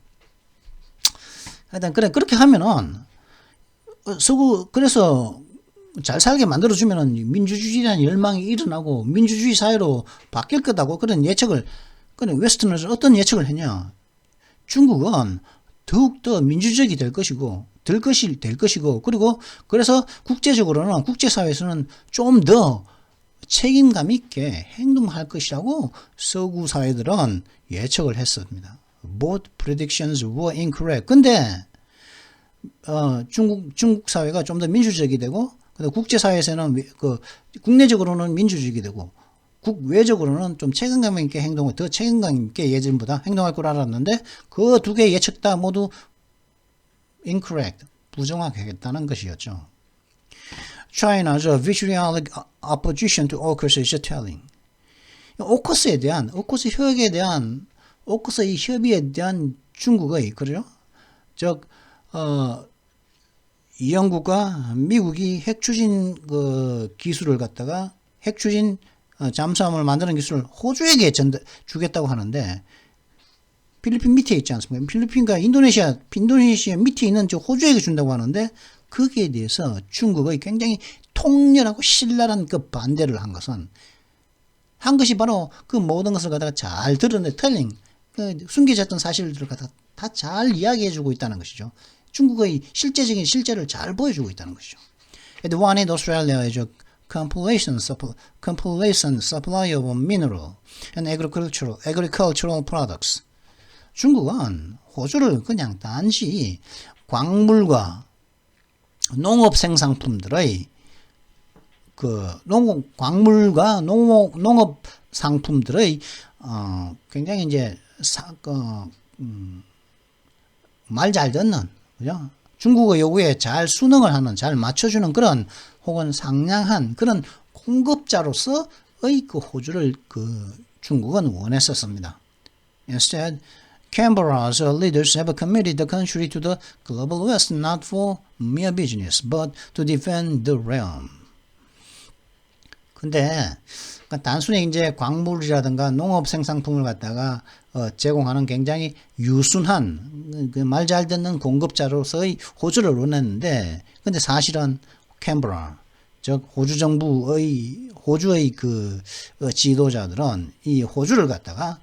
하여튼, 그렇게 하면은, 그래서 잘 살게 만들어주면은 민주주의라는 열망이 일어나고 민주주의 사회로 바뀔 거다고 그런 예측을, 웨스턴에서 어떤 예측을 했냐. 중국은 더욱더 민주적이 될 것이고, 될 것이고, 그리고 그래서 국제적으로는, 국제사회에서는 좀 더 책임감 있게 행동할 것이라고 서구 사회들은 예측을 했습니다. Both predictions were incorrect. 근데, 중국 사회가 좀 더 민주적이 되고, 국제사회에서는, 국내적으로는 민주적이 되고, 국외적으로는 좀 책임감 있게 더 책임감 있게 예전보다 행동할 걸 알았는데, 그 두 개의 예측 다 모두 incorrect, 부정확하겠다는 것이었죠. China's vitriolic opposition to AUKUS is telling. 오커스의 협의에 대한 중국의, 그죠? 즉, 영국과 미국이 핵추진 기술을 갖다가 핵추진 잠수함을 만드는 기술을 호주에게 주겠다고 하는데, 필리핀 밑에 있지 않습니까? 필리핀과 인도네시아 밑에 있는 저 호주에게 준다고 하는데 거기에 대해서 중국의 굉장히 통렬하고 신랄한 그 반대를 한 것이 바로 그 모든 것을 갖다가 잘 텔링, 숨겨졌던 사실들을 갖다가 다 잘 이야기해주고 있다는 것이죠. 중국의 실제적인 실제를 잘 보여주고 있다는 것이죠. The one in Australia is a compilation supply of mineral and agricultural products. 중국은 호주를 그냥 단지 광물과 농업 생산품들의 광물과 농업 상품들의 굉장히 이제 말 잘 듣는, 그죠? 중국의 요구에 잘 순응을 하는, 잘 맞춰주는 그런 혹은 상냥한 그런 공급자로서의 그 호주를 중국은 원했었습니다. Instead, Canberra's leaders have committed the country to the global West not for mere business, but to defend the realm. 근데 그러니까 단순히 이제 광물이라든가 농업 생산품을 갖다가 제공하는 굉장히 유순한 그 말 잘 듣는 공급자로서의 호주를 원했는데, 근데 사실은 캔버라, 즉 호주 정부의 호주의 그 지도자들은 이 호주를 갖다가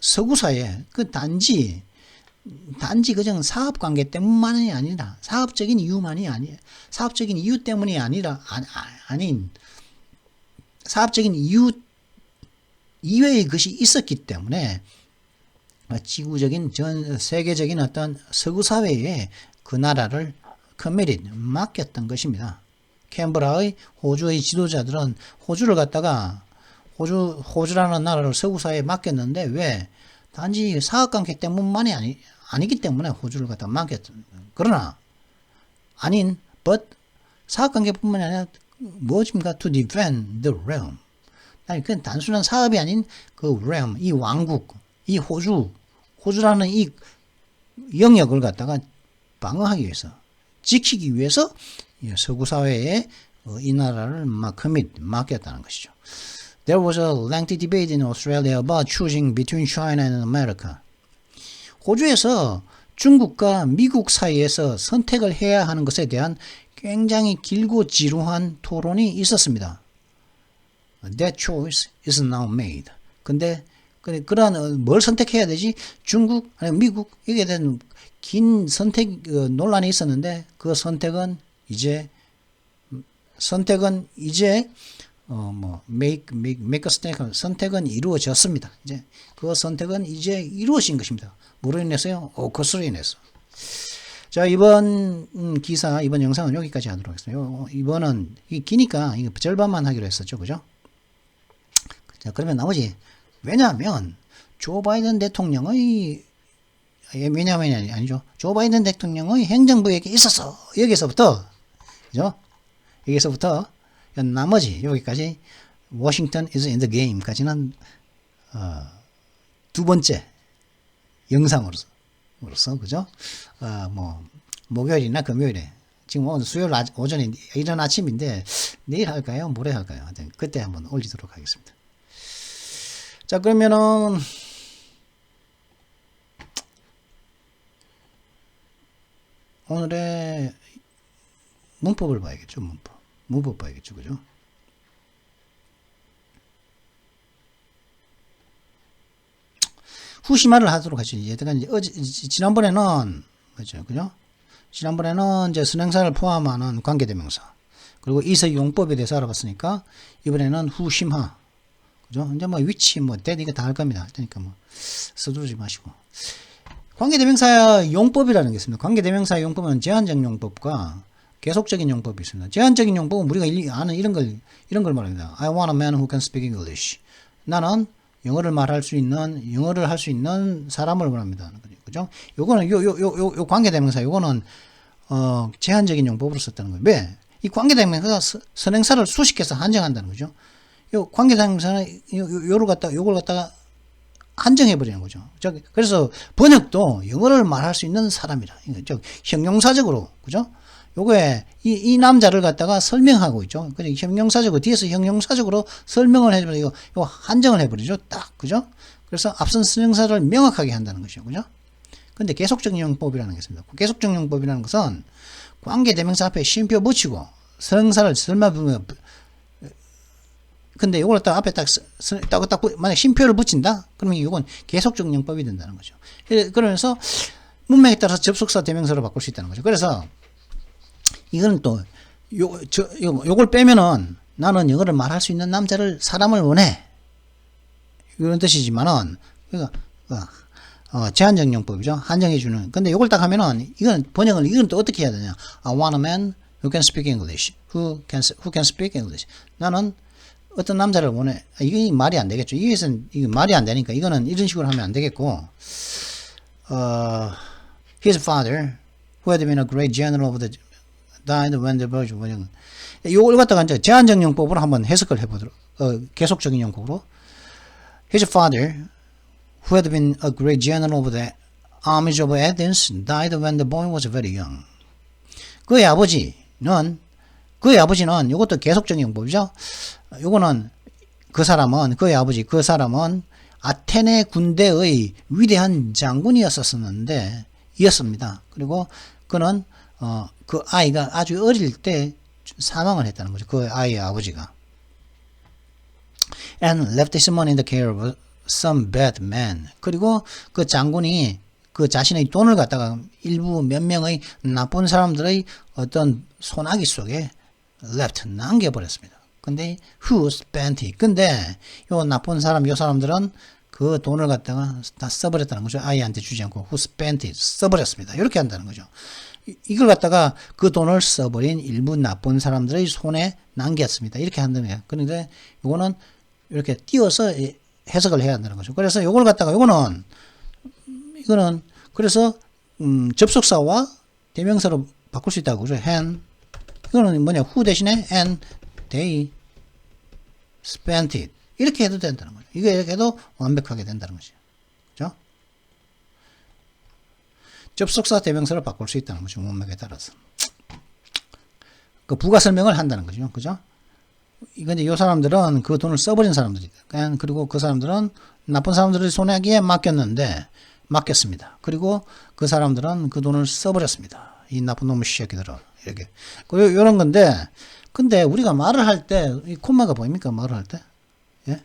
서구사회 그 단지 그냥 사업 관계 때문만이 아니라 사업적인 이유 때문이 아니라 아닌 사업적인 이유 이외의 것이 있었기 때문에 지구적인 전 세계적인 어떤 서구 사회에 그 나라를 커미릿 맡겼던 것입니다. 캔버라의 호주의 지도자들은 호주를 갖다가 호주라는 나라를 서구 사회에 맡겼는데 왜? 단지 사업 관계 때문만이 아니기 때문에 호주를 갖다 맡겼던. 그러나 아닌 but 사업 관계뿐만이 아니라 무엇입니까? To defend the realm. 아니 그건 단순한 사업이 아닌 그 realm, 이 왕국, 이 호주라는 이 영역을 갖다가 방어하기 위해서, 지키기 위해서 서구 사회에 이 나라를 맡겼다는 것이죠. There was a lengthy debate in Australia about choosing between China and America. 호주에서 중국과 미국 사이에서 선택을 해야 하는 것에 대한 굉장히 길고 지루한 토론이 있었습니다. That choice is now made. 근데 그러한 뭘 선택해야 되지? 중국 아니 미국 여기에 대한 긴 선택 논란이 있었는데 그 선택은 이제 make a stake. 선택은 이루어졌습니다. 이제 그 선택은 이제 이루어진 것입니다. 뭐로 인해서요? 오커스로 인해서. 자, 이번 기사, 이번 영상은 여기까지 하도록 하겠습니다. 이번은 기니까 이거 절반만 하기로 했었죠. 그죠? 자, 그러면 나머지, 왜냐하면 조 바이든 대통령의 왜냐하면 아니죠. 조 바이든 대통령의 행정부에게 있어서 여기서부터 그죠? 여기서부터 나머지 여기까지 Washington is in the game까지는 두 번째 영상으로서 그죠? 목요일이나 금요일에 지금 오늘 수요일 오전에 이른 아침인데 내일 할까요? 모레 할까요? 그때 한번 올리도록 하겠습니다. 자, 그러면은 오늘의 문법을 봐야겠죠. 문법 봐야겠죠. 그죠? 후시마를 하도록 하죠. 지난번에는 그죠? 지난번에는 이제 선행사를 포함하는 관계대명사 그리고 이서용법에 대해서 알아봤으니까 이번에는 후심하 그죠? 이제 위치 이거 다 할 겁니다. 그러니까 서두르지 마시고. 관계대명사 용법이라는 게 있습니다. 관계대명사 용법은 제한적 용법과 계속적인 용법이 있습니다. 제한적인 용법은 우리가 아는 이런 걸 말합니다. I want a man who can speak English. 나는 영어를 할 수 있는 사람을 말합니다. 그죠? 요거는 요 관계대명사 요거는 제한적인 용법으로 썼다는 거예요. 왜? 이 관계대명사가 선행사를 수식해서 한정한다는 거죠. 요 관계대명사는 요걸 갖다가 한정해 버리는 거죠. 그래서 번역도 영어를 말할 수 있는 사람이라. 형용사적으로 그죠? 요거에 이 남자를 갖다가 설명하고 있죠. 그냥 형용사적으로 뒤에서 형용사적으로 설명을 해버리고 이거 한정을 해버리죠. 딱 그죠? 그래서 앞선 선행사를 명확하게 한다는 것이죠. 그죠? 근데 계속적 용법이라는 게 있습니다. 계속적 용법이라는 것은 관계대명사 앞에 쉼표 붙이고 선행사를 설명하면 근데 이걸 앞에 딱 만약 쉼표를 붙인다? 그러면 이건 계속적 용법이 된다는 거죠. 그러면서 문맥에 따라서 접속사 대명사로 바꿀 수 있다는 거죠. 그래서 이거는 또 요걸 빼면은 나는 영어를 말할 수 있는 사람을 원해. 이런 뜻이지만은 제한적 용법이죠. 한정해 주는. 근데 요걸 딱 하면은 이건 또 어떻게 해야 되냐? I want a man who can speak English. Who can speak English. 나는 어떤 남자를 원해. 이게 말이 안 되겠죠. 이것은 이게 말이 안 되니까 이거는 이런 식으로 하면 안 되겠고. His father, who had been a great general of the died when the virgin was young. 이걸 갖다가 이제 제한적 용법으로 한번 해석을 해보도록. 계속적인 용법으로. His father, who had been a great general of the armies of Athens, died when the boy was very young. 그의 아버지는 그의 아버지는 이것도 계속적인 용법이죠. 요거는 그 사람은 그의 아버지 그 사람은 아테네 군대의 위대한 장군이었었는데 이었습니다. 그리고 그는 그 아이가 아주 어릴 때 사망을 했다는 거죠. 그 아이의 아버지가. And left his money in the care of some bad man. 그리고 그 장군이 그 자신의 돈을 갖다가 일부 몇 명의 나쁜 사람들의 어떤 소나기 속에 left 남겨버렸습니다. 근데 who spent it. 근데 요 나쁜 사람 요 사람들은 그 돈을 갖다가 다 써버렸다는 거죠. 아이한테 주지 않고 who spent it 써버렸습니다. 이렇게 한다는 거죠. 이걸 갖다가 그 돈을 써버린 일부 나쁜 사람들의 손에 남겼습니다. 이렇게 한다는 거예요. 그런데 요거는 이렇게 띄어서 해석을 해야 한다는 거죠. 그래서 요걸 갖다가 이거는 그래서 접속사와 대명사로 바꿀 수 있다고 그죠. hand 이거는 뭐냐 who 대신에 and they spent it 이렇게 해도 된다는 거죠. 이거 이렇게 해도 완벽하게 된다는 거죠. 그죠? 접속사 대명사로 바꿀 수 있다는 거죠. 문맥에 따라서. 그 부가 설명을 한다는 거죠. 그죠? 이건 이제 요 사람들은 그 돈을 써버린 사람들이다. 그리고 그 사람들은 나쁜 사람들의 손에게 맡겼습니다. 그리고 그 사람들은 그 돈을 써버렸습니다. 이 나쁜 놈의 새끼들은. 이렇게. 요런 건데, 근데 우리가 말을 할 때, 이 콤마가 보입니까? 말을 할 때? 예?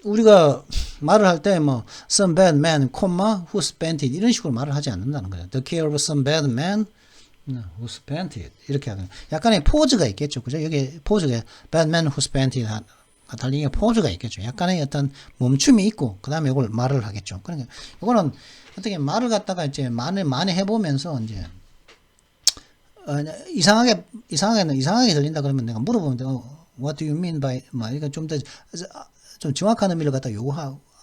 우리가 말을 할 때, some bad man, who spent it, 이런 식으로 말을 하지 않는다는 거예요. The care of some bad man, who spent it. 이렇게 하는. 약간의 포즈가 있겠죠. 그죠? 여기 포즈가, bad man who spent it, 달리기에 포즈가 있겠죠. 약간의 어떤 멈춤이 있고, 그 다음에 이걸 말을 하겠죠. 그러니까, 이거는 어떻게 말을 갖다가 이제 많이 해보면서, 이제, 이상하게 들린다 그러면 내가 물어보면 내가, what do you mean by, 이거 좀 정확한 의미를 갖다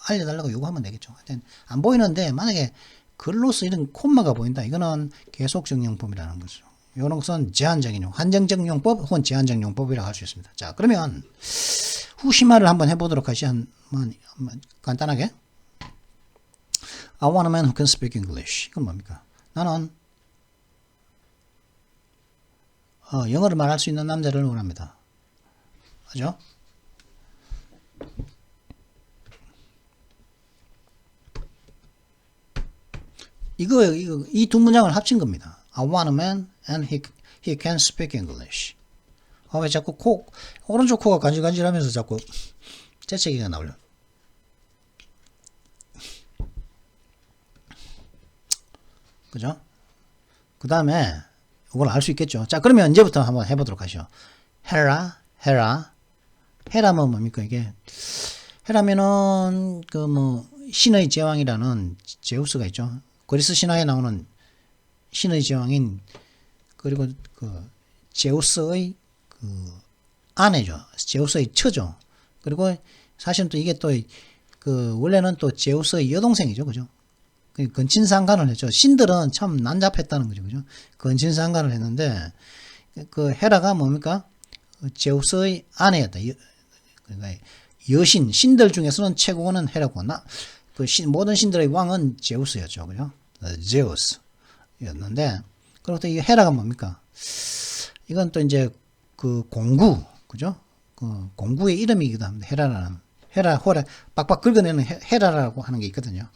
알려달라고 요구하면 되겠죠. 하여튼 안 보이는데, 만약에 글로서 이런 콤마가 보인다. 이거는 계속적 용법이라는 거죠. 이런 것은 제한적인 한정적 용법 혹은 제한적 용법이라고 할 수 있습니다. 자, 그러면 후시마를 한번 해보도록 하시. 간단하게. I want a man who can speak English. 이건 뭡니까? 나는 영어를 말할 수 있는 남자를 원합니다. 맞죠? 이 두 문장을 합친 겁니다. I want a man and he can speak English. 왜 자꾸 오른쪽 코가 간질간질하면서 자꾸 재채기가 나오려. 그죠? 그 다음에 이걸 알 수 있겠죠. 자, 그러면 이제부터 한번 해보도록 하시죠. 헤라면 뭡니까 이게? 헤라면은 신의 제왕이라는 제우스가 있죠. 그리스 신화에 나오는 신의 제왕인 그리고 그 제우스의 그 아내죠. 제우스의 처죠. 그리고 사실은 또 이게 또 그 원래는 또 제우스의 여동생이죠. 그죠? 근친상간을 했죠. 신들은 참 난잡했다는 거죠. 그죠? 근친상간을 했는데 그 헤라가 뭡니까? 제우스의 아내였다. 그러니까 여신 신들 중에서는 최고는 헤라고 모든 신들의 왕은 제우스였죠. 그죠? 제우스였는데 그리고 또 이 헤라가 뭡니까? 이건 또 이제 그 공구, 그죠? 그 공구의 이름이기도 합니다. 헤라, 빡빡 긁어내는 헤라라고 하는 게 있거든요.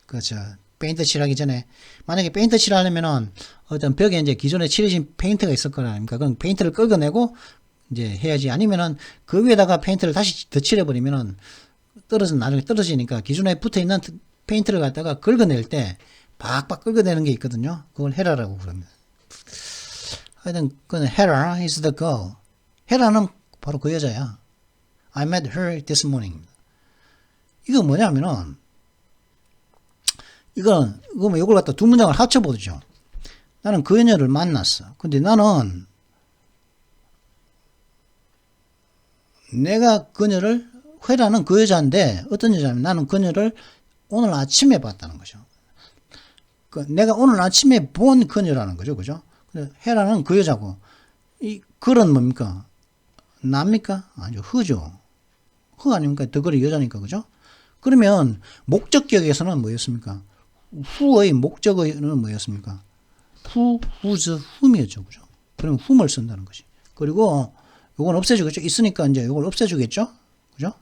그죠? 페인트 칠하기 전에 만약에 페인트 칠하려면은 어떤 벽에 이제 기존에 칠해진 페인트가 있을 거라니까 그럼 페인트를 긁어내고 이제 해야지. 아니면은 그 위에다가 페인트를 다시 더 칠해버리면은 나중에 떨어지니까 기존에 붙어 있는 페인트를 갖다가 긁어낼 때 박박 긁어내는 게 있거든요. 그걸 헤라라고 부릅니다. 하여튼 그는 헤라 is the girl. 헤라는 바로 그 여자야. I met her this morning. 이거 뭐냐면은 이걸 갖다 두 문장을 합쳐보죠. 나는 그 여자를 만났어. 근데 나는 내가 그녀를 헤라는 그 여자인데 어떤 여자냐면 나는 그녀를 오늘 아침에 봤다는 거죠. 내가 오늘 아침에 본 그녀라는 거죠. 그죠? 헤라는 그 여자고 이 글은 뭡니까? 남입니까? 아니죠. 흐죠. 흐 아닙니까? 더 글이 여자니까. 그죠? 그러면 목적격에서는 뭐였습니까? 후의 목적어는 뭐였습니까? whose, whom이었죠. 그죠? 그럼 whom을 쓴다는 거지. 그리고 요건 없애주겠죠. 있으니까 이제 요걸 없애주겠죠. 그죠?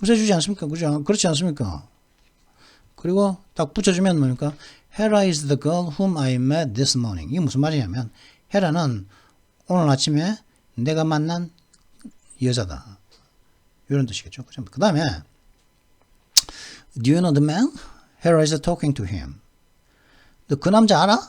없애주지 않습니까? 그죠? 그렇지 않습니까? 그리고 딱 붙여주면 뭡니까? Hera is the girl whom I met this morning. 이게 무슨 말이냐면 헤라는 오늘 아침에 내가 만난 여자다. 이런 뜻이겠죠. 그 다음에 Do you know the man? Hera is talking to him. 너 그 남자 알아?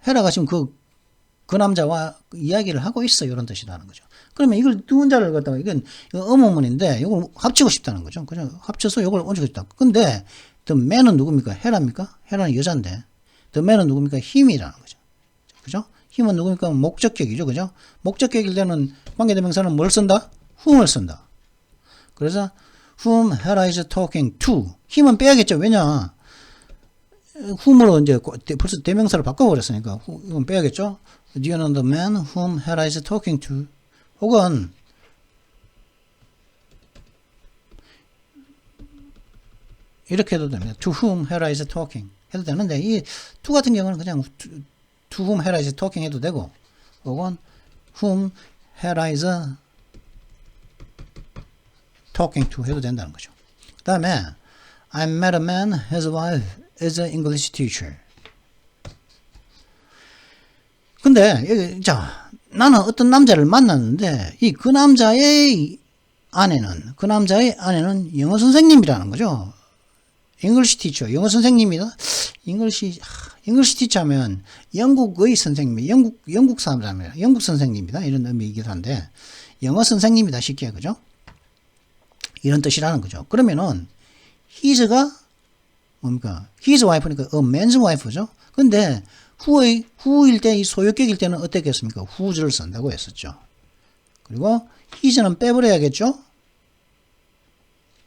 헤라가 지금 그 남자와 이야기를 하고 있어. 이런 뜻이라는 거죠. 그러면 이걸 두 문자를 갖다가 이건 의문문인데 이걸 합치고 싶다는 거죠. 그죠? 합쳐서 이걸 얹고 싶다. 근데 the man은 누굽니까? 헤라입니까? 헤라는 여자인데 the man은 누굽니까? 힘이라는 거죠. 그죠? 힘은 누굽니까? 목적격이죠. 그죠? 목적격일 때는 관계대명사는 뭘 쓴다? whom을 쓴다. 그래서 whom Hera is talking to. 힘은 빼야겠죠. 왜냐? whom으로 이제 벌써 대명사를 바꿔버렸으니까 이건 빼야겠죠. Do you know the man whom Hera is talking to? 혹은 이렇게 해도 됩니다. To whom Hera is talking 해도 되는데 이 to 같은 경우는 그냥 to whom Hera is talking 해도 되고 혹은 whom Hera is talking to 해도 된다는 거죠. 그 다음에 I met a man, his wife is an English teacher. 근데 자 나는 어떤 남자를 만났는데 그 남자의 아내는 영어 선생님이라는 거죠. English teacher, 영어 선생님이다. English teacher 하면 영국의 선생님, 영국 사람이라 영국 선생님이다. 이런 의미이기도 한데 영어 선생님이다 쉽게 그죠? 이런 뜻이라는 거죠. 그러면은 his가 뭡니까? his wife니까 a man's wife죠. 근데 who일 때 이 소유격일 때는 어떻겠습니까? whose를 쓴다고 했었죠. 그리고 his는 빼버려야겠죠?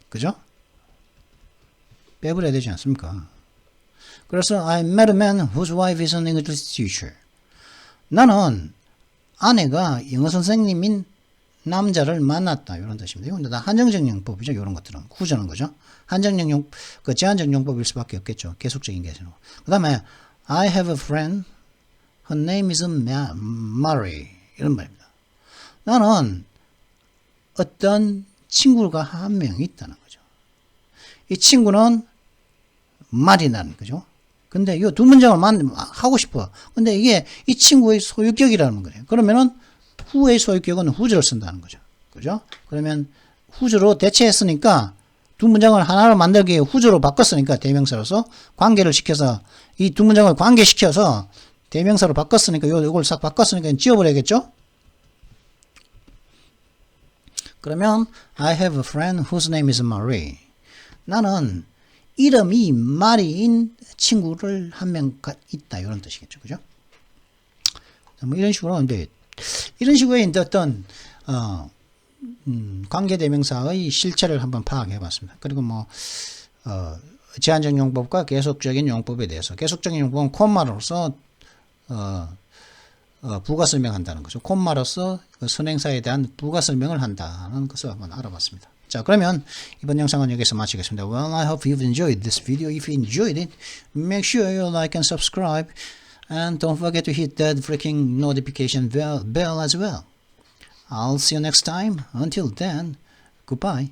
그죠? 빼버려야 되지 않습니까? 그래서 I met a man whose wife is an English teacher. 나는 아내가 영어 선생님인 남자를 만났다. 이런 뜻입니다. 이건 다 한정적 용법이죠. 이런 것들은. 후저는 거죠. 한정적 용, 제한적 용법일 수밖에 없겠죠. 계속적인 개념. 그 다음에 I have a friend. Her name is Mary. 이런 말입니다. 나는 어떤 친구가 한 명 있다는 거죠. 이 친구는 말이라는 거죠. 근데 이 두 문장을 하고 싶어. 근데 이게 이 친구의 소유격이라는 거예요. 그러면은 who의 소유격은 whose를 쓴다는 거죠. 그죠? 그러면 whose로 대체했으니까 두 문장을 하나로 만들기 위해 whose로 바꿨으니까 대명사로서 관계를 시켜서 이 두 문장을 관계시켜서 대명사로 바꿨으니까 이걸 싹 바꿨으니까 지워버려야겠죠? 그러면 I have a friend whose name is Marie. 나는 이름이 마리인 친구를 한 명 있다. 이런 뜻이겠죠. 그죠? 뭐 이런 식으로 이제 이런 식의 어떤 관계대명사의 실체를 한번 파악해 봤습니다. 그리고 뭐 제한적 용법과 계속적인 용법에 대해서 계속적인 용법은 콤마로서 부가 설명한다는 거죠. 콤마로서 그 선행사에 대한 부가 설명을 한다는 것을 한번 알아봤습니다. 자, 그러면 이번 영상은 여기서 마치겠습니다. Well, I hope you've enjoyed this video. If you enjoyed it, make sure you like and subscribe. And don't forget to hit that freaking notification bell as well. I'll see you next time. Until then, goodbye.